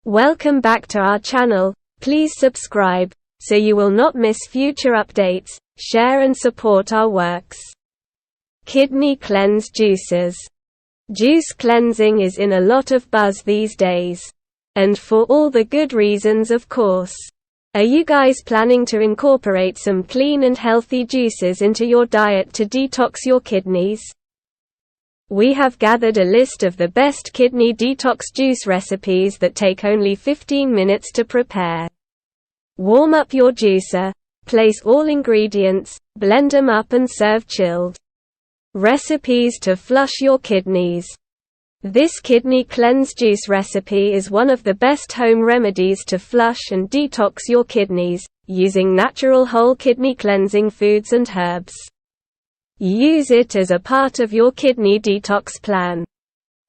Welcome back to our channel. Please subscribe, so you will not miss future updates. Share and support our works. Kidney cleanse juices. Juice cleansing is in a lot of buzz these days. And for all the good reasons, of course. Are you guys planning to incorporate some clean and healthy juices into your diet to detox your kidneys? We have gathered a list of the best kidney detox juice recipes that take only 15 minutes to prepare. Warm up your juicer, place all ingredients, blend them up and serve chilled. Recipes to flush your kidneys. This kidney cleanse juice recipe is one of the best home remedies to flush and detox your kidneys, using natural whole kidney cleansing foods and herbs. Use it as a part of your kidney detox plan.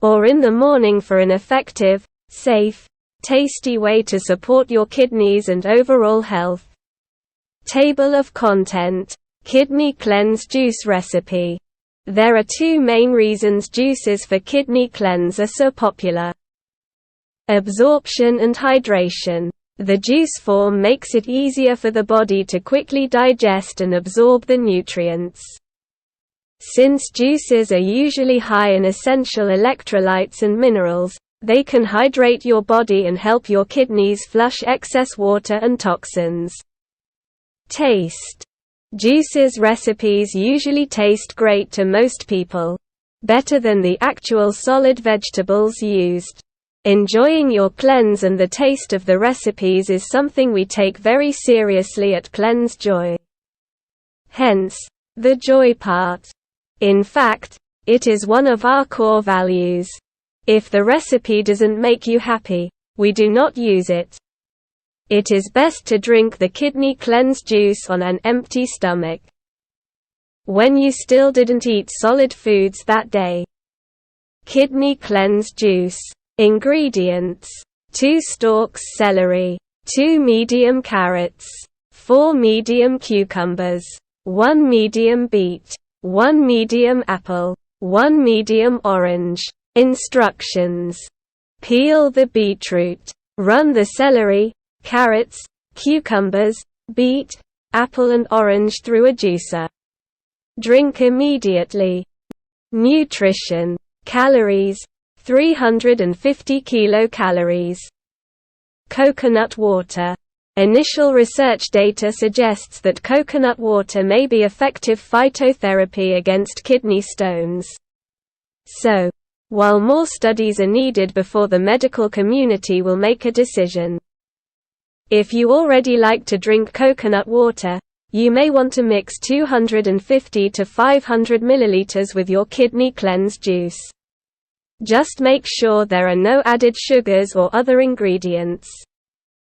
Or in the morning for an effective, safe, tasty way to support your kidneys and overall health. Table of content. Kidney cleanse juice recipe. There are two main reasons juices for kidney cleanse are so popular. Absorption and hydration. The juice form makes it easier for the body to quickly digest and absorb the nutrients. Since juices are usually high in essential electrolytes and minerals, they can hydrate your body and help your kidneys flush excess water and toxins. Taste. Juices recipes usually taste great to most people. Better than the actual solid vegetables used. Enjoying your cleanse and the taste of the recipes is something we take very seriously at Cleanse Joy. Hence, the joy part. In fact, it is one of our core values. If the recipe doesn't make you happy, we do not use it. It is best to drink the kidney cleanse juice on an empty stomach. When you still didn't eat solid foods that day. Kidney cleanse juice. Ingredients: 2 stalks celery, 2 medium carrots, 4 medium cucumbers, 1 medium beet, 1 medium apple, 1 medium orange. Instructions: peel the beetroot, run the celery, carrots, cucumbers, beet, apple and orange through a juicer. Drink immediately. Nutrition. Calories: 350 kilocalories. Coconut water. Initial research data suggests that coconut water may be effective phytotherapy against kidney stones. So, while more studies are needed before the medical community will make a decision. If you already like to drink coconut water, you may want to mix 250 to 500 milliliters with your kidney cleanse juice. Just make sure there are no added sugars or other ingredients.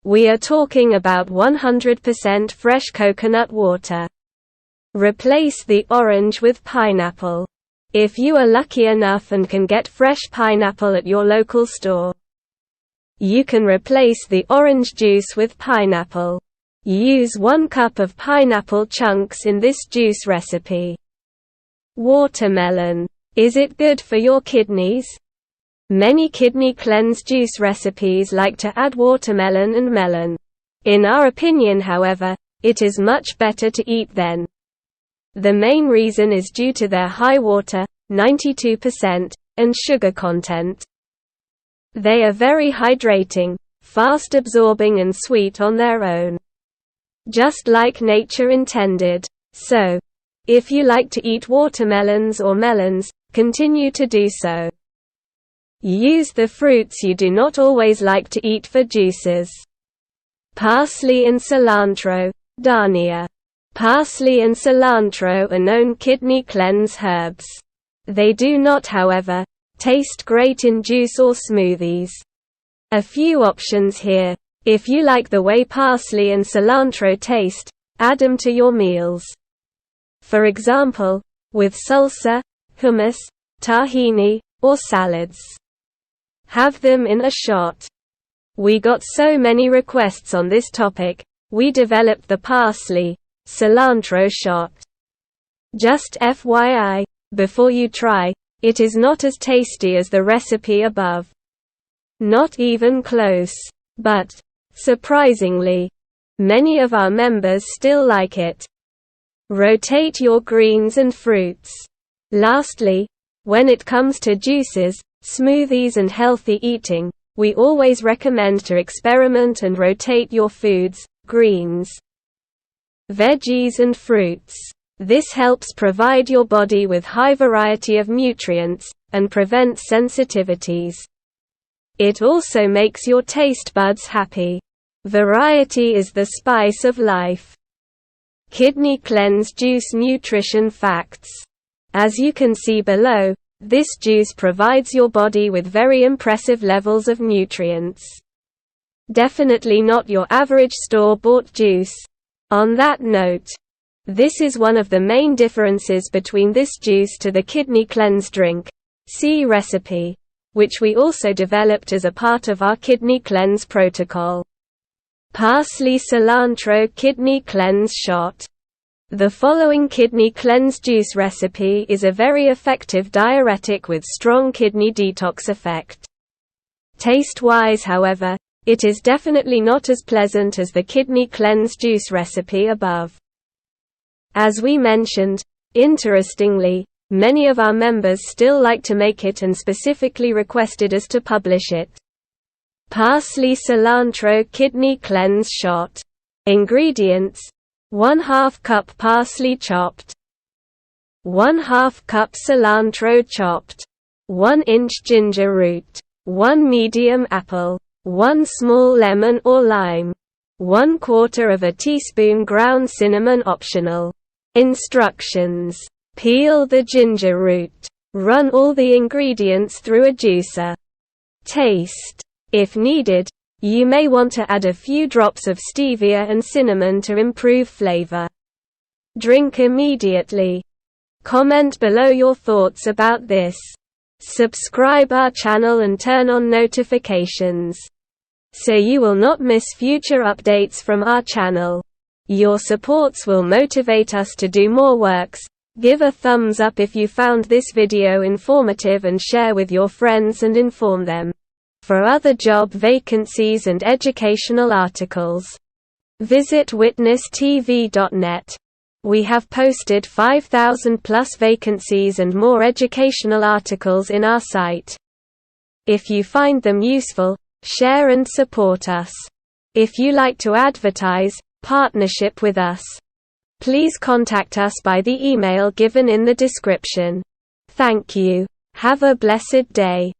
We are talking about 100% fresh coconut water. Replace the orange with pineapple. If you are lucky enough and can get fresh pineapple at your local store, you can replace the orange juice with pineapple. Use 1 cup of pineapple chunks in this juice recipe. Watermelon. Is it good for your kidneys? Many kidney cleanse juice recipes like to add watermelon and melon. In our opinion, however, it is much better to eat them. The main reason is due to their high water, 92%, and sugar content. They are very hydrating, fast absorbing and sweet on their own. Just like nature intended. So, if you like to eat watermelons or melons, continue to do so. Use the fruits you do not always like to eat for juices. Parsley and cilantro, Dania. Parsley and cilantro are known kidney cleanse herbs. They do not, however, taste great in juice or smoothies. A few options here. If you like the way parsley and cilantro taste, add them to your meals. For example, with salsa, hummus, tahini, or salads. Have them in a shot. We got so many requests on this topic, we developed the parsley, cilantro shot. Just FYI, before you try, it is not as tasty as the recipe above. Not even close. But, surprisingly, many of our members still like it. Rotate your greens and fruits. Lastly, when it comes to juices, smoothies and healthy eating, we always recommend to experiment and rotate your foods, greens, veggies and fruits. This helps provide your body with high variety of nutrients, and prevents sensitivities. It also makes your taste buds happy. Variety is the spice of life. Kidney Cleanse Juice Nutrition Facts. As you can see below, this juice provides your body with very impressive levels of nutrients. Definitely not your average store-bought juice. On that note, this is one of the main differences between this juice to the Kidney Cleanse drink. See recipe, which we also developed as a part of our Kidney Cleanse protocol. Parsley Cilantro Kidney Cleanse Shot. The following kidney cleanse juice recipe is a very effective diuretic with strong kidney detox effect. Taste-wise, however, it is definitely not as pleasant as the kidney cleanse juice recipe above. As we mentioned, interestingly, many of our members still like to make it and specifically requested us to publish it. Parsley Cilantro Kidney Cleanse Shot. Ingredients: 1/2 cup parsley chopped, 1/2 cup cilantro chopped, 1 inch ginger root, 1 medium apple, 1 small lemon or lime, 1/4 teaspoon ground cinnamon optional. Instructions: peel the ginger root. Run all the ingredients through a juicer. Taste: if needed, you may want to add a few drops of stevia and cinnamon to improve flavor. Drink immediately. Comment below your thoughts about this. Subscribe our channel and turn on notifications, so you will not miss future updates from our channel. Your supports will motivate us to do more works. Give a thumbs up if you found this video informative and share with your friends and inform them. For other job vacancies and educational articles, visit witnesstv.net. We have posted 5,000+ vacancies and more educational articles in our site. If you find them useful, share and support us. If you like to advertise partnership with us, please contact us by the email given in the description. Thank you. Have a blessed day.